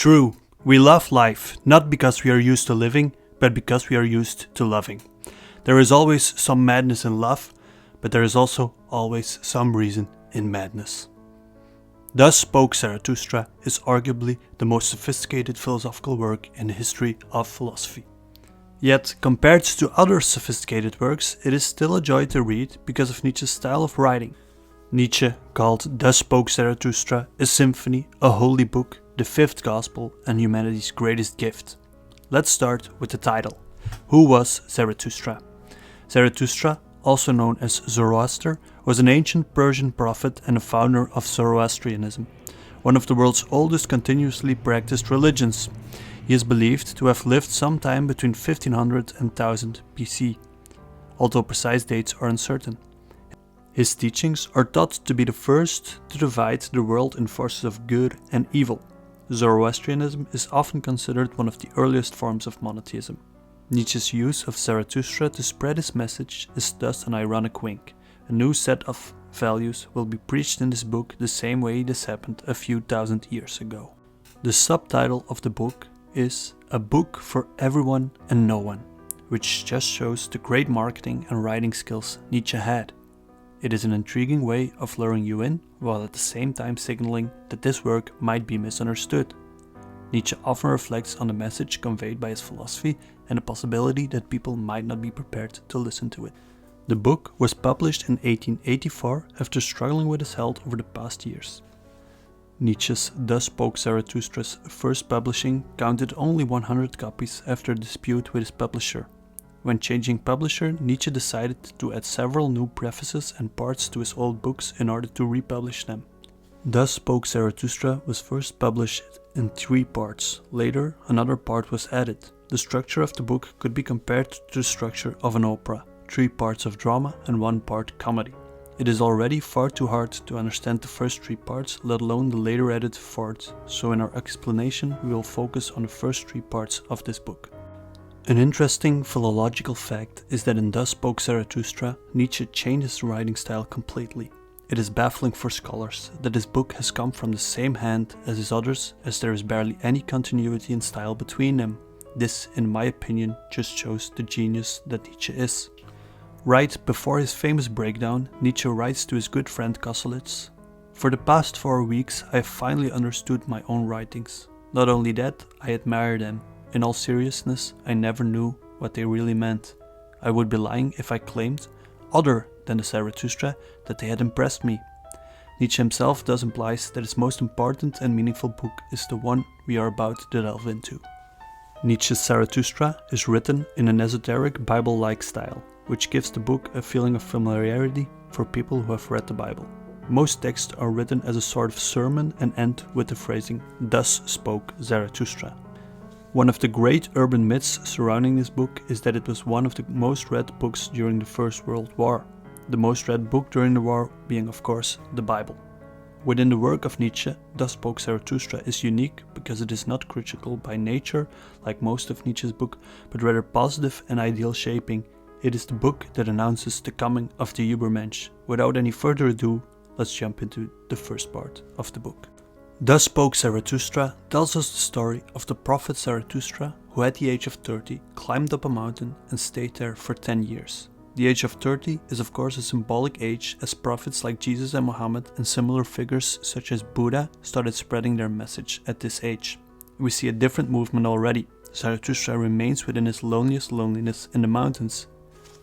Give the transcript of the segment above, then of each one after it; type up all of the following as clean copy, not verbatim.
True, we love life, not because we are used to living, but because we are used to loving. There is always some madness in love, but there is also always some reason in madness. Thus Spoke Zarathustra is arguably the most sophisticated philosophical work in the history of philosophy. Yet, compared to other sophisticated works, it is still a joy to read because of Nietzsche's style of writing. Nietzsche called Thus Spoke Zarathustra a symphony, a holy book, the fifth gospel, and humanity's greatest gift. Let's start with the title. Who was Zarathustra? Zarathustra, also known as Zoroaster, was an ancient Persian prophet and a founder of Zoroastrianism, one of the world's oldest continuously practiced religions. He is believed to have lived sometime between 1500 and 1000 BC, although precise dates are uncertain. His teachings are thought to be the first to divide the world in forces of good and evil. Zoroastrianism is often considered one of the earliest forms of monotheism. Nietzsche's use of Zarathustra to spread his message is thus an ironic wink. A new set of values will be preached in this book the same way this happened a few thousand years ago. The subtitle of the book is A Book for Everyone and No One, which just shows the great marketing and writing skills Nietzsche had. It is an intriguing way of luring you in, while at the same time signaling that this work might be misunderstood. Nietzsche often reflects on the message conveyed by his philosophy and the possibility that people might not be prepared to listen to it. The book was published in 1884 after struggling with his health over the past years. Nietzsche's Thus Spoke Zarathustra's first publishing counted only 100 copies after a dispute with his publisher. When changing publisher, Nietzsche decided to add several new prefaces and parts to his old books in order to republish them. Thus Spoke Zarathustra was first published in 3 parts. Later, another part was added. The structure of the book could be compared to the structure of an opera, 3 parts of drama and 1 part comedy. It is already far too hard to understand the first 3 parts, let alone the later added 4th, so in our explanation we will focus on the first 3 parts of this book. An interesting philological fact is that in Thus Spoke Zarathustra, Nietzsche changed his writing style completely. It is baffling for scholars that this book has come from the same hand as his others, as there is barely any continuity in style between them. This, in my opinion, just shows the genius that Nietzsche is. Right before his famous breakdown, Nietzsche writes to his good friend Koselleck, "For the past 4 weeks I have finally understood my own writings. Not only that, I admire them. In all seriousness, I never knew what they really meant. I would be lying if I claimed, other than the Zarathustra, that they had impressed me." Nietzsche himself thus implies that his most important and meaningful book is the one we are about to delve into. Nietzsche's Zarathustra is written in an esoteric Bible-like style, which gives the book a feeling of familiarity for people who have read the Bible. Most texts are written as a sort of sermon and end with the phrasing, "Thus spoke Zarathustra." One of the great urban myths surrounding this book is that it was one of the most read books during the First World War. The most read book during the war being, of course, the Bible. Within the work of Nietzsche, Thus Spoke Zarathustra is unique because it is not critical by nature like most of Nietzsche's book, but rather positive and ideal shaping. It is the book that announces the coming of the Übermensch. Without any further ado, let's jump into the first part of the book. Thus Spoke Zarathustra tells us the story of the prophet Zarathustra, who at the age of 30 climbed up a mountain and stayed there for 10 years. The age of 30 is of course a symbolic age, as prophets like Jesus and Muhammad and similar figures such as Buddha started spreading their message at this age. We see a different movement already. Zarathustra remains within his loneliest loneliness in the mountains.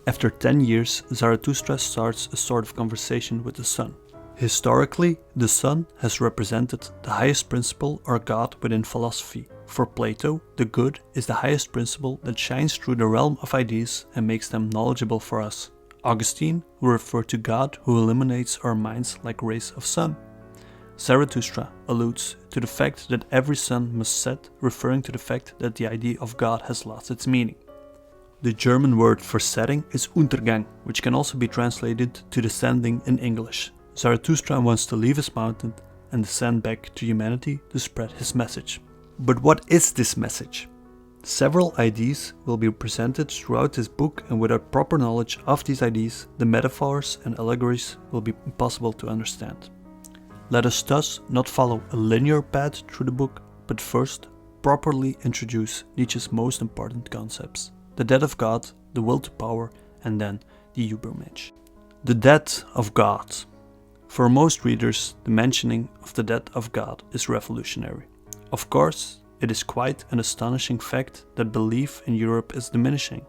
After 10 years, Zarathustra starts a sort of conversation with the sun. Historically, the sun has represented the highest principle or God within philosophy. For Plato, the good is the highest principle that shines through the realm of ideas and makes them knowledgeable for us. Augustine will refer to God who illuminates our minds like rays of sun. Zarathustra alludes to the fact that every sun must set, referring to the fact that the idea of God has lost its meaning. The German word for setting is Untergang, which can also be translated to descending in English. Zarathustra wants to leave his mountain and descend back to humanity to spread his message. But what is this message? Several ideas will be presented throughout this book, and without proper knowledge of these ideas, the metaphors and allegories will be impossible to understand. Let us thus not follow a linear path through the book, but first properly introduce Nietzsche's most important concepts: the death of God, the will to power, and then the Übermensch. The death of God. For most readers, the mentioning of the death of God is revolutionary. Of course, it is quite an astonishing fact that belief in Europe is diminishing.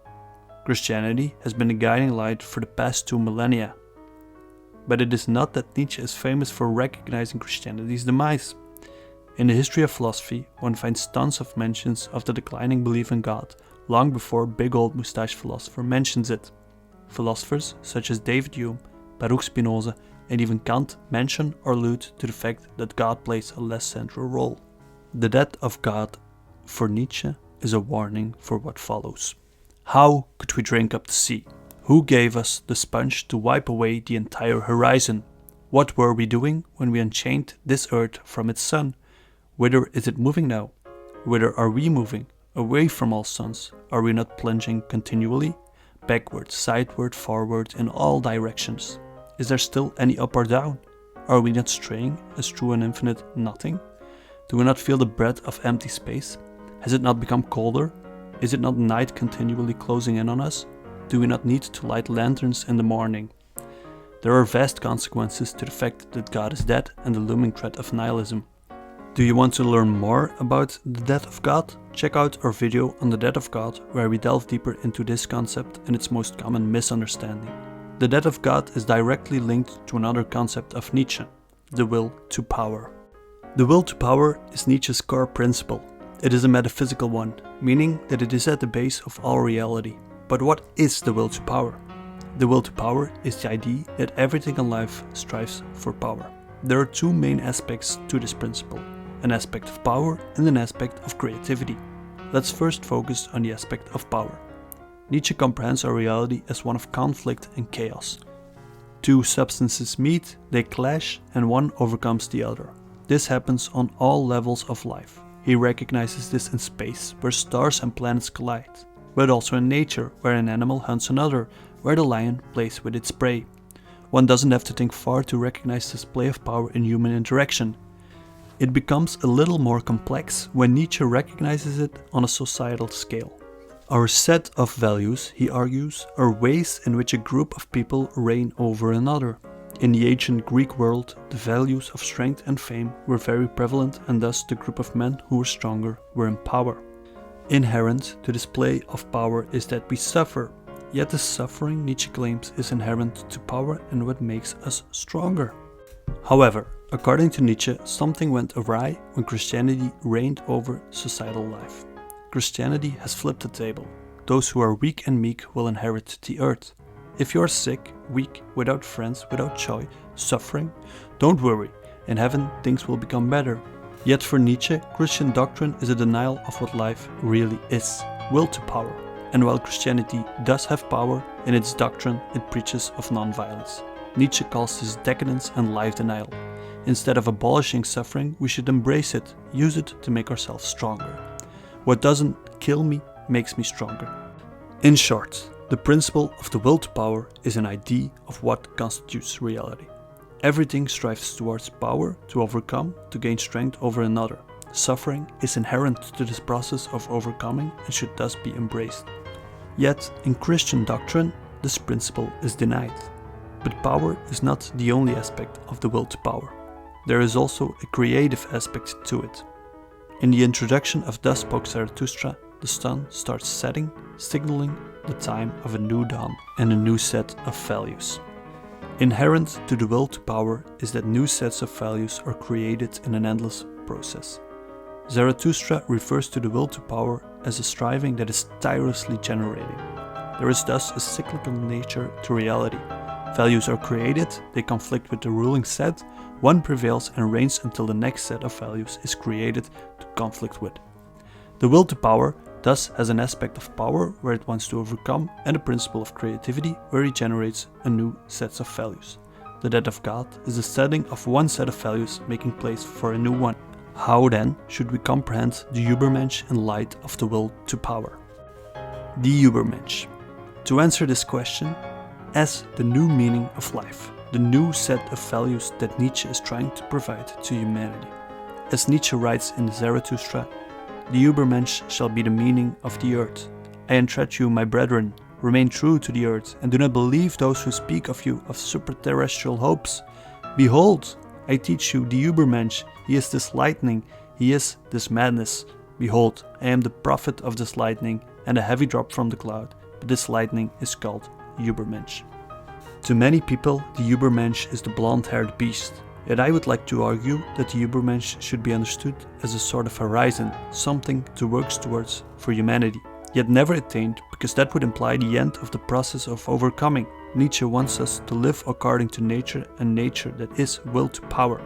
Christianity has been the guiding light for the past 2 millennia. But it is not that Nietzsche is famous for recognizing Christianity's demise. In the history of philosophy, one finds tons of mentions of the declining belief in God, long before big old mustache philosopher mentions it. Philosophers such as David Hume, Baruch Spinoza, and even Kant mention or allude to the fact that God plays a less central role. The death of God, for Nietzsche, is a warning for what follows. How could we drink up the sea? Who gave us the sponge to wipe away the entire horizon? What were we doing when we unchained this earth from its sun? Whither is it moving now? Whither are we moving? Away from all suns? Are we not plunging continually? Backward, sideward, forward, in all directions. Is there still any up or down? Are we not straying as through an infinite nothing? Do we not feel the breath of empty space? Has it not become colder? Is it not night continually closing in on us? Do we not need to light lanterns in the morning? There are vast consequences to the fact that God is dead and the looming threat of nihilism. Do you want to learn more about the death of God? Check out our video on the death of God, where we delve deeper into this concept and its most common misunderstanding. The death of God is directly linked to another concept of Nietzsche, the will to power. The will to power is Nietzsche's core principle. It is a metaphysical one, meaning that it is at the base of all reality. But what is the will to power? The will to power is the idea that everything in life strives for power. There are 2 main aspects to this principle, an aspect of power and an aspect of creativity. Let's first focus on the aspect of power. Nietzsche comprehends our reality as one of conflict and chaos. 2 substances meet, they clash, and one overcomes the other. This happens on all levels of life. He recognizes this in space, where stars and planets collide, but also in nature, where an animal hunts another, where the lion plays with its prey. One doesn't have to think far to recognize this play of power in human interaction. It becomes a little more complex when Nietzsche recognizes it on a societal scale. Our set of values, he argues, are ways in which a group of people reign over another. In the ancient Greek world, the values of strength and fame were very prevalent, and thus the group of men who were stronger were in power. Inherent to this play of power is that we suffer, yet the suffering, Nietzsche claims, is inherent to power and what makes us stronger. However, according to Nietzsche, something went awry when Christianity reigned over societal life. Christianity has flipped the table. Those who are weak and meek will inherit the earth. If you are sick, weak, without friends, without joy, suffering, don't worry, in heaven things will become better. Yet for Nietzsche, Christian doctrine is a denial of what life really is, will to power. And while Christianity does have power, in its doctrine it preaches of non-violence. Nietzsche calls this decadence and life denial. Instead of abolishing suffering, we should embrace it, use it to make ourselves stronger. What doesn't kill me makes me stronger. In short, the principle of the will to power is an idea of what constitutes reality. Everything strives towards power to overcome, to gain strength over another. Suffering is inherent to this process of overcoming and should thus be embraced. Yet, in Christian doctrine, this principle is denied. But power is not the only aspect of the will to power. There is also a creative aspect to it. In the introduction of Thus Spoke Zarathustra, the sun starts setting, signaling the time of a new dawn and a new set of values. Inherent to the will to power is that new sets of values are created in an endless process. Zarathustra refers to the will to power as a striving that is tirelessly generating. There is thus a cyclical nature to reality. Values are created, they conflict with the ruling set, one prevails and reigns until the next set of values is created to conflict with. The will to power thus has an aspect of power where it wants to overcome, and a principle of creativity where it generates a new set of values. The death of God is the setting of one set of values making place for a new one. How then should we comprehend the Übermensch in light of the will to power? The Übermensch. To answer this question, as the new meaning of life, the new set of values that Nietzsche is trying to provide to humanity. As Nietzsche writes in Zarathustra, the Übermensch shall be the meaning of the earth. I entreat you, my brethren, remain true to the earth, and do not believe those who speak of you of super-terrestrial hopes. Behold, I teach you the Übermensch, he is this lightning, he is this madness. Behold, I am the prophet of this lightning, and a heavy drop from the cloud, but this lightning is called Übermensch. To many people, the Übermensch is the blonde-haired beast. Yet I would like to argue that the Übermensch should be understood as a sort of horizon, something to work towards for humanity, yet never attained, because that would imply the end of the process of overcoming. Nietzsche wants us to live according to nature, and nature that is will to power.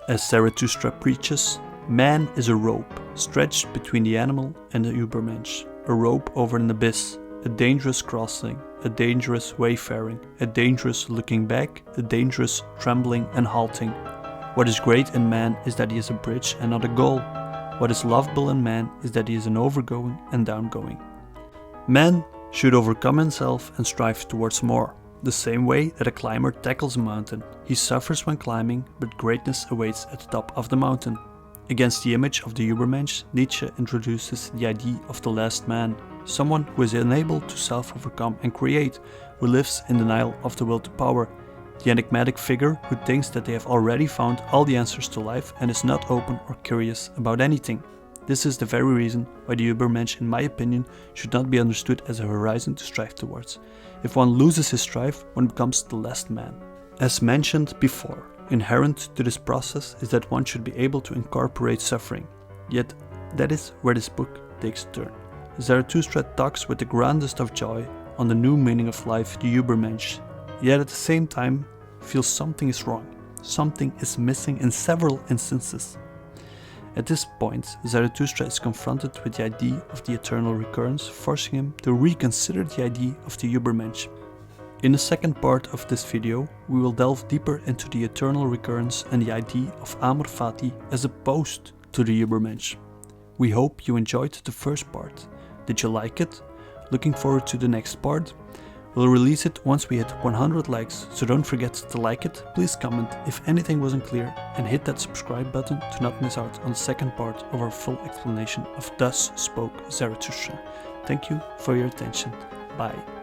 As Zarathustra preaches, man is a rope stretched between the animal and the Übermensch, a rope over an abyss, a dangerous crossing, a dangerous wayfaring, a dangerous looking back, a dangerous trembling and halting. What is great in man is that he is a bridge and not a goal. What is lovable in man is that he is an overgoing and downgoing. Man should overcome himself and strive towards more, the same way that a climber tackles a mountain. He suffers when climbing, but greatness awaits at the top of the mountain. Against the image of the Übermensch, Nietzsche introduces the idea of the last man, someone who is unable to self-overcome and create, who lives in denial of the will to power, the enigmatic figure who thinks that they have already found all the answers to life and is not open or curious about anything. This is the very reason why the Übermensch, in my opinion, should not be understood as a horizon to strive towards. If one loses his strive, one becomes the last man. As mentioned before, inherent to this process is that one should be able to incorporate suffering. Yet, that is where this book takes a turn. Zarathustra talks with the grandest of joy on the new meaning of life, the Übermensch, yet at the same time feels something is wrong, something is missing in several instances. At this point, Zarathustra is confronted with the idea of the eternal recurrence, forcing him to reconsider the idea of the Übermensch. In the second part of this video, we will delve deeper into the eternal recurrence and the idea of Amor Fati as opposed to the Übermensch. We hope you enjoyed the first part. Did you like it? Looking forward to the next part. We'll release it once we hit 100 likes, so don't forget to like it, please comment if anything wasn't clear, and hit that subscribe button to not miss out on the second part of our full explanation of Thus Spoke Zarathustra. Thank you for your attention. Bye.